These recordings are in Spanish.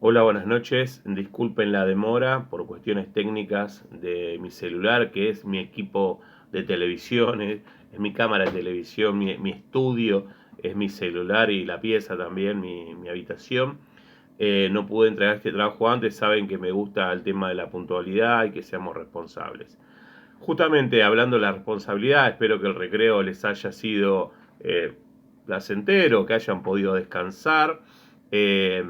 Hola, buenas noches. Disculpen la demora por cuestiones técnicas de mi celular, que es mi equipo de televisión, es mi cámara de televisión, mi estudio, es mi celular y la pieza también, mi habitación. No pude entregar este trabajo antes, saben que me gusta el tema de la puntualidad y que seamos responsables. Justamente hablando de la responsabilidad, espero que el recreo les haya sido placentero, que hayan podido descansar. Eh,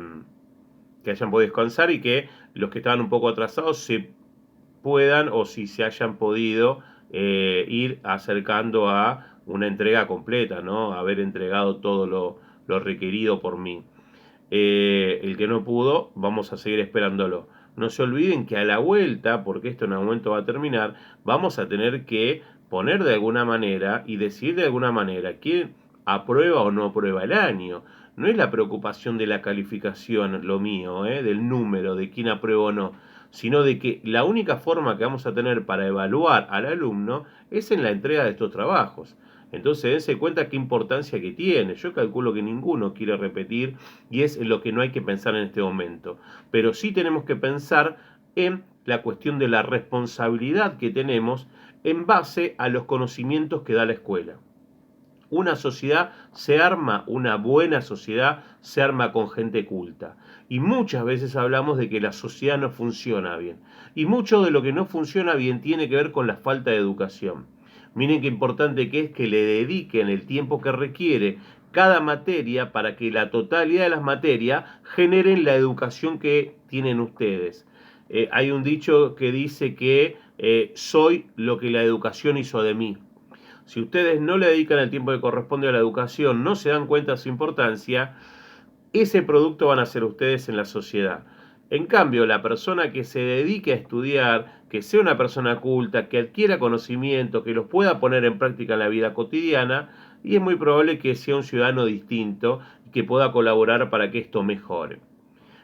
que hayan podido descansar y que los que estaban un poco atrasados se puedan o si se hayan podido ir acercando a una entrega completa, ¿no? Haber entregado todo lo requerido por mí. El que no pudo, vamos a seguir esperándolo. No se olviden que a la vuelta, porque esto en algún momento va a terminar, vamos a tener que poner de alguna manera y decidir de alguna manera quién aprueba o no aprueba el año. No es la preocupación de la calificación lo mío, del número, de quién aprueba o no, sino de que la única forma que vamos a tener para evaluar al alumno es en la entrega de estos trabajos. Entonces dense cuenta qué importancia que tiene. Yo calculo que ninguno quiere repetir y es en lo que no hay que pensar en este momento. Pero sí tenemos que pensar en la cuestión de la responsabilidad que tenemos en base a los conocimientos que da la escuela. Una sociedad se arma, una buena sociedad se arma con gente culta. Y muchas veces hablamos de que la sociedad no funciona bien. Y mucho de lo que no funciona bien tiene que ver con la falta de educación. Miren qué importante que es que le dediquen el tiempo que requiere cada materia para que la totalidad de las materias generen la educación que tienen ustedes. Hay un dicho que dice que soy lo que la educación hizo de mí. Si ustedes no le dedican el tiempo que corresponde a la educación, no se dan cuenta de su importancia, ese producto van a ser ustedes en la sociedad. En cambio, la persona que se dedique a estudiar, que sea una persona culta, que adquiera conocimiento, que los pueda poner en práctica en la vida cotidiana, y es muy probable que sea un ciudadano distinto y que pueda colaborar para que esto mejore.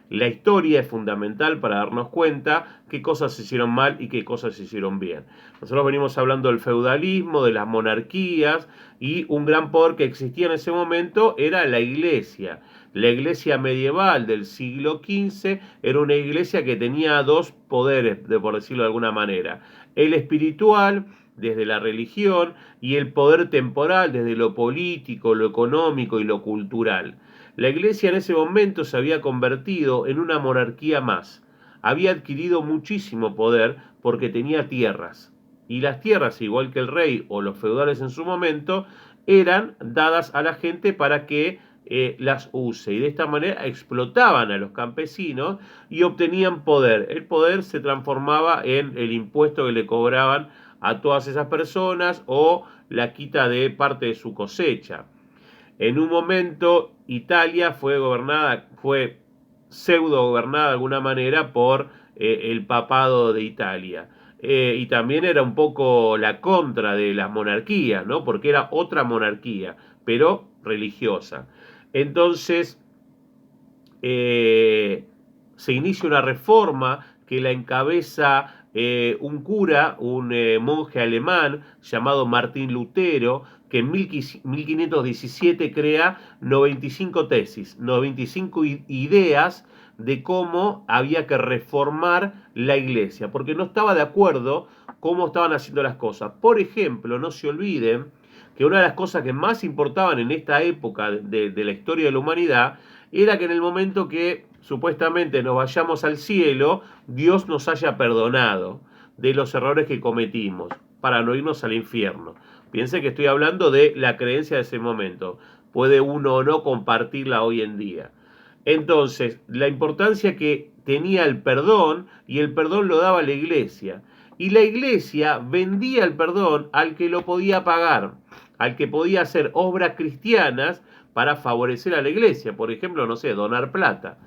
La historia es fundamental para darnos cuenta qué cosas se hicieron mal y qué cosas se hicieron bien. Nosotros venimos hablando del feudalismo, de las monarquías, y un gran poder que existía en ese momento era la iglesia. La iglesia medieval del siglo XV era una iglesia que tenía dos poderes, por decirlo de alguna manera. El espiritual, desde la religión, y el poder temporal, desde lo político, lo económico y lo cultural. La iglesia en ese momento se había convertido en una monarquía más. Había adquirido muchísimo poder porque tenía tierras. Y las tierras, igual que el rey o los feudales en su momento, eran dadas a la gente para que las use. Y de esta manera explotaban a los campesinos y obtenían poder. El poder se transformaba en el impuesto que le cobraban a todas esas personas o la quita de parte de su cosecha. En un momento Italia fue pseudo gobernada de alguna manera por el papado de Italia. Y también era un poco la contra de las monarquías, ¿no? Porque era otra monarquía, pero religiosa. Entonces, eh, se inicia una reforma que la encabeza un cura, un monje alemán llamado Martín Lutero, que en 1517 crea 95 tesis, 95 ideas de cómo había que reformar la iglesia, porque no estaba de acuerdo cómo estaban haciendo las cosas. Por ejemplo, no se olviden que una de las cosas que más importaban en esta época de la historia de la humanidad era que en el momento que supuestamente nos vayamos al cielo, Dios nos haya perdonado de los errores que cometimos para no irnos al infierno. Piensen que estoy hablando de la creencia de ese momento. Puede uno o no compartirla hoy en día. Entonces, la importancia que tenía el perdón, y el perdón lo daba la iglesia. Y la iglesia vendía el perdón al que lo podía pagar, al que podía hacer obras cristianas para favorecer a la iglesia, por ejemplo, no sé, donar plata.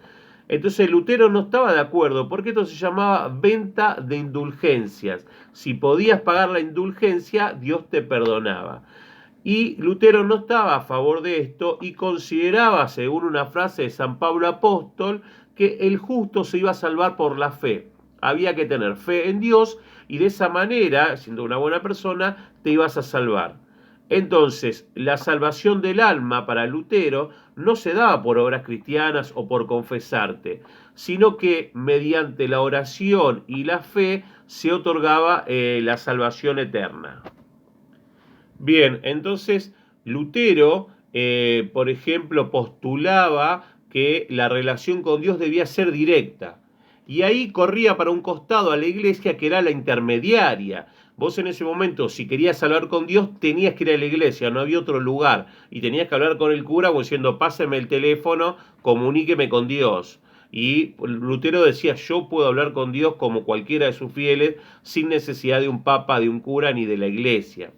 Entonces Lutero no estaba de acuerdo porque esto se llamaba venta de indulgencias. Si podías pagar la indulgencia, Dios te perdonaba. Y Lutero no estaba a favor de esto y consideraba, según una frase de San Pablo Apóstol, que el justo se iba a salvar por la fe. Había que tener fe en Dios y de esa manera, siendo una buena persona, te ibas a salvar. Entonces, la salvación del alma para Lutero no se daba por obras cristianas o por confesarte, sino que mediante la oración y la fe se otorgaba la salvación eterna. Bien, entonces Lutero, por ejemplo, postulaba que la relación con Dios debía ser directa. Y ahí corría para un costado a la iglesia, que era la intermediaria. Vos en ese momento, si querías hablar con Dios, tenías que ir a la iglesia, no había otro lugar. Y tenías que hablar con el cura diciendo, páseme el teléfono, comuníqueme con Dios. Y Lutero decía, yo puedo hablar con Dios como cualquiera de sus fieles, sin necesidad de un papa, de un cura, ni de la iglesia.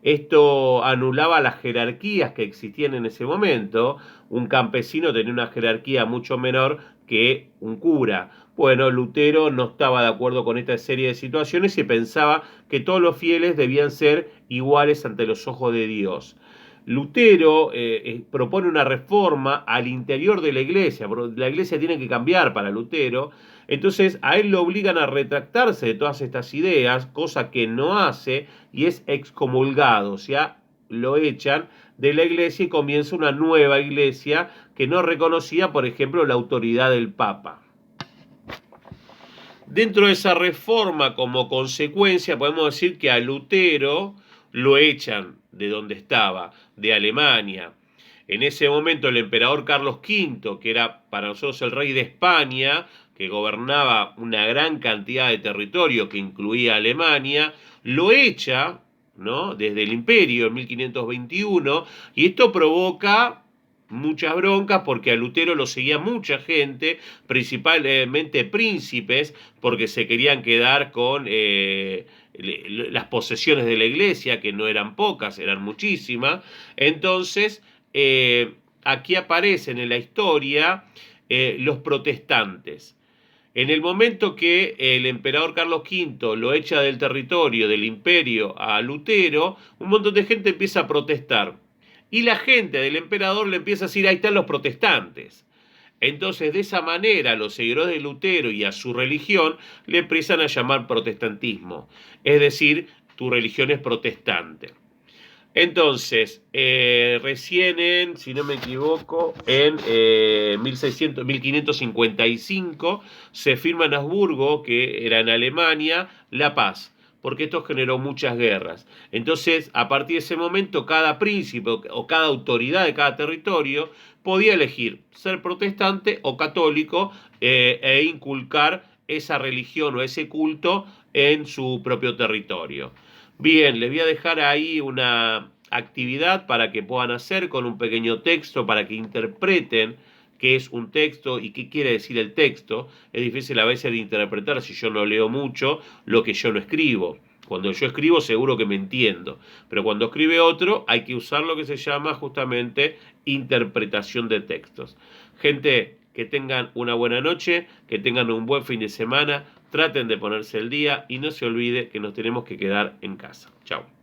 Esto anulaba las jerarquías que existían en ese momento. Un campesino tenía una jerarquía mucho menor que un cura. Bueno, Lutero no estaba de acuerdo con esta serie de situaciones y pensaba que todos los fieles debían ser iguales ante los ojos de Dios. Lutero propone una reforma al interior de la iglesia, porque la iglesia tiene que cambiar para Lutero. Entonces a él lo obligan a retractarse de todas estas ideas, cosa que no hace, y es excomulgado, o sea, lo echan de la iglesia y comienza una nueva iglesia que no reconocía, por ejemplo, la autoridad del Papa. Dentro de esa reforma, como consecuencia, podemos decir que a Lutero lo echan de donde estaba, de Alemania. En ese momento el emperador Carlos V, que era para nosotros el rey de España, que gobernaba una gran cantidad de territorio que incluía Alemania, lo echa, ¿no?, desde el imperio en 1521, y esto provoca muchas broncas porque a Lutero lo seguía mucha gente, principalmente príncipes, porque se querían quedar con las posesiones de la iglesia, que no eran pocas, eran muchísimas. Entonces, aquí aparecen en la historia los protestantes. En el momento que el emperador Carlos V lo echa del territorio del imperio a Lutero, un montón de gente empieza a protestar. Y la gente del emperador le empieza a decir, ahí están los protestantes. Entonces, de esa manera, los seguidores de Lutero y a su religión le empiezan a llamar protestantismo. Es decir, tu religión es protestante. Entonces, recién si no me equivoco, en 1555 se firma en Habsburgo, que era en Alemania, la paz, porque esto generó muchas guerras. Entonces, a partir de ese momento, cada príncipe o cada autoridad de cada territorio podía elegir ser protestante o católico e inculcar esa religión o ese culto en su propio territorio. Bien, les voy a dejar ahí una actividad para que puedan hacer con un pequeño texto para que interpreten qué es un texto y qué quiere decir el texto. Es difícil a veces de interpretar si yo no leo mucho lo que yo no escribo. Cuando yo escribo seguro que me entiendo, pero cuando escribe otro hay que usar lo que se llama justamente interpretación de textos. Gente, que tengan una buena noche, que tengan un buen fin de semana, traten de ponerse el día y no se olvide que nos tenemos que quedar en casa. Chao.